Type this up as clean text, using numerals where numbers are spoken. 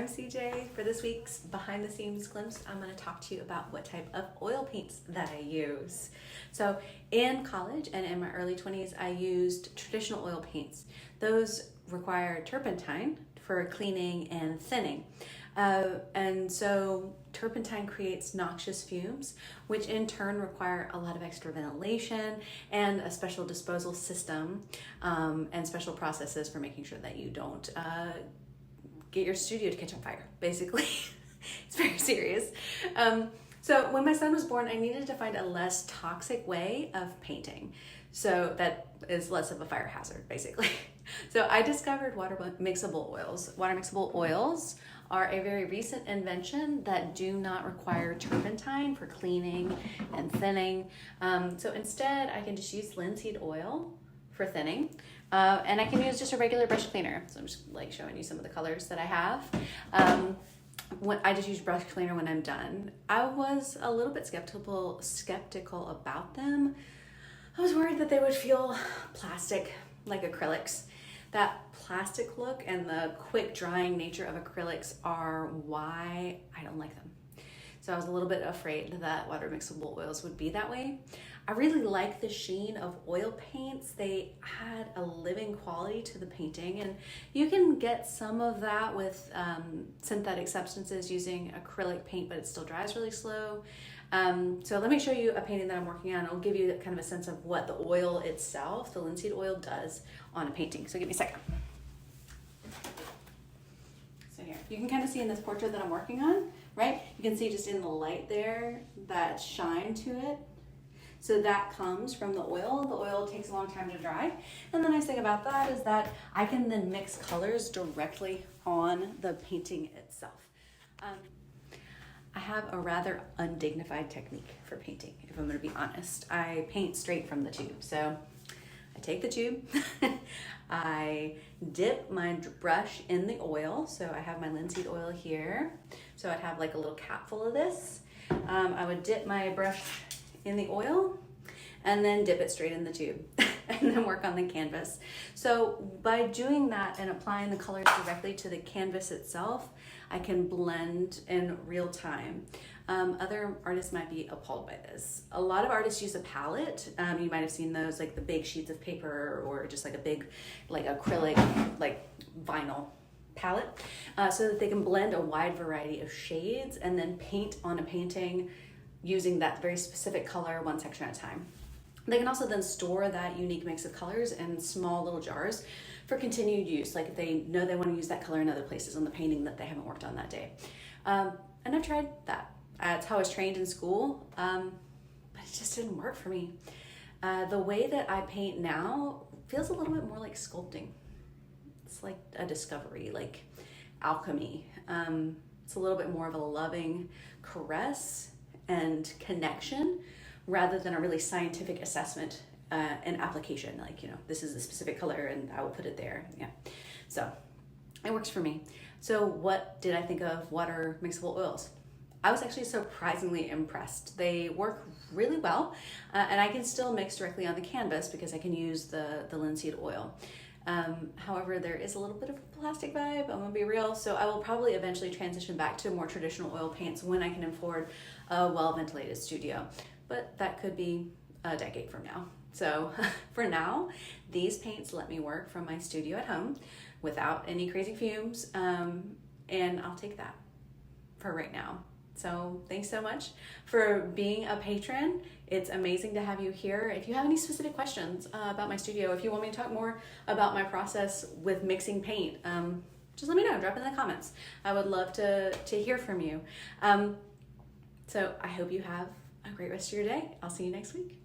I'm CJ. For this week's Behind the Scenes glimpse, I'm going to talk to you about what type of oil paints that I use. So in college and in my early 20s, I used traditional oil paints. Those require turpentine for cleaning and thinning. And so turpentine creates noxious fumes, which in turn require a lot of extra ventilation and a special disposal system and special processes for making sure that you don't get your studio to catch on fire, basically. It's very serious. So when my son was born, I needed to find a less toxic way of painting. So that is less of a fire hazard, basically. So I discovered water-mixable oils. Water-mixable oils are a very recent invention that do not require turpentine for cleaning and thinning. So instead, I can just use linseed oil for thinning. And I can use just a regular brush cleaner. So I'm just like showing you some of the colors that I have. When I just use brush cleaner when I'm done. I was a little bit skeptical about them. I was worried that they would feel plastic, like acrylics. That plastic look and the quick drying nature of acrylics are why I don't like them. So I was a little bit afraid that water mixable oils would be that way. I really like the sheen of oil paints. They add a living quality to the painting, and you can get some of that with synthetic substances using acrylic paint, but it still dries really slow. So let me show you a painting that I'm working on. I'll give you kind of a sense of what the oil itself, the linseed oil, does on a painting. So give me a second. So here, you can kind of see in this portrait that I'm working on, right? You can see just in the light there, that shine to it. So that comes from the oil. The oil takes a long time to dry. And the nice thing about that is that I can then mix colors directly on the painting itself. I have a rather undignified technique for painting, if I'm going to be honest. I paint straight from the tube. So I take the tube, I dip my brush in the oil. So I have my linseed oil here. So I'd have like a little cap full of this. I would dip my brush in the oil and then dip it straight in the tube and then work on the canvas. So by doing that and applying the colors directly to the canvas itself, I can blend in real time. Other artists might be appalled by this. A lot of artists use a palette. You might have seen those, like the big sheets of paper or just like a big like acrylic, like vinyl palette, so that they can blend a wide variety of shades and then paint on a painting using that very specific color one section at a time. They can also then store that unique mix of colors in small little jars for continued use, like if they know they want to use that color in other places on the painting that they haven't worked on that day. And I've tried that. That's how I was trained in school, but it just didn't work for me. The way that I paint now feels a little bit more like sculpting. It's like a discovery, like alchemy. It's a little bit more of a loving caress and connection rather than a really scientific assessment and application, like, you know, this is a specific color and I will put it there. Yeah, so it works for me. So what did I think of water mixable oils? I was actually surprisingly impressed. They work really well, and I can still mix directly on the canvas because I can use the linseed oil. However, there is a little bit of a plastic vibe, I'm gonna be real, so I will probably eventually transition back to more traditional oil paints when I can afford a well-ventilated studio, but that could be a decade from now. So for now, these paints let me work from my studio at home without any crazy fumes, and I'll take that for right now. So thanks so much for being a patron. It's amazing to have you here. If you have any specific questions about my studio, if you want me to talk more about my process with mixing paint, just let me know, drop it in the comments. I would love to hear from you. So I hope you have a great rest of your day. I'll see you next week.